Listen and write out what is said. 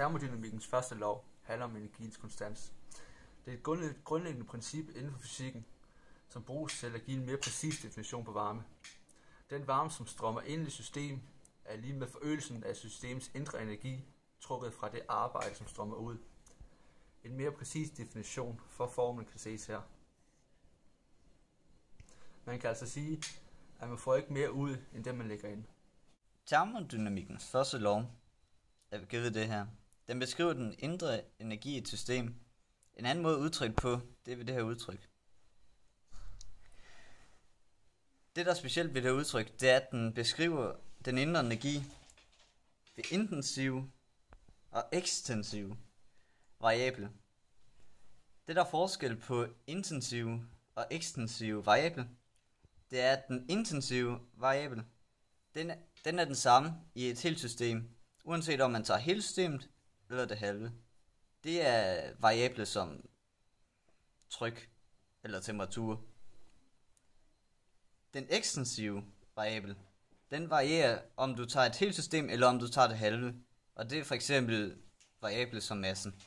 Termodynamikkens første lov handler om energiens konstans. Det er et grundlæggende princip inden for fysikken, som bruges til at give en mere præcis definition på varme. Den varme, som strømmer ind i et system, er lige med forøgelsen af systemets indre energi, trukket fra det arbejde, som strømmer ud. En mere præcis definition for formlen kan ses her. Man kan altså sige, at man får ikke mere ud, end det man lægger ind. Termodynamikkens første lov er givet det her. Den beskriver den indre energi i et system. En anden måde at udtrykke på, det er ved det her udtryk. Det, der er specielt ved det her udtryk, det er, at den beskriver den indre energi ved intensive og ekstensive variable. Det, der er forskel på intensive og ekstensive variable, det er, at den intensive variable, den er den samme i et helt system, uanset om man tager hele systemet eller det halve. Det er variable som tryk eller temperatur. Den ekstensive variable, den varierer, om du tager et helt system eller om du tager det halve. Og det er for eksempel variable som massen.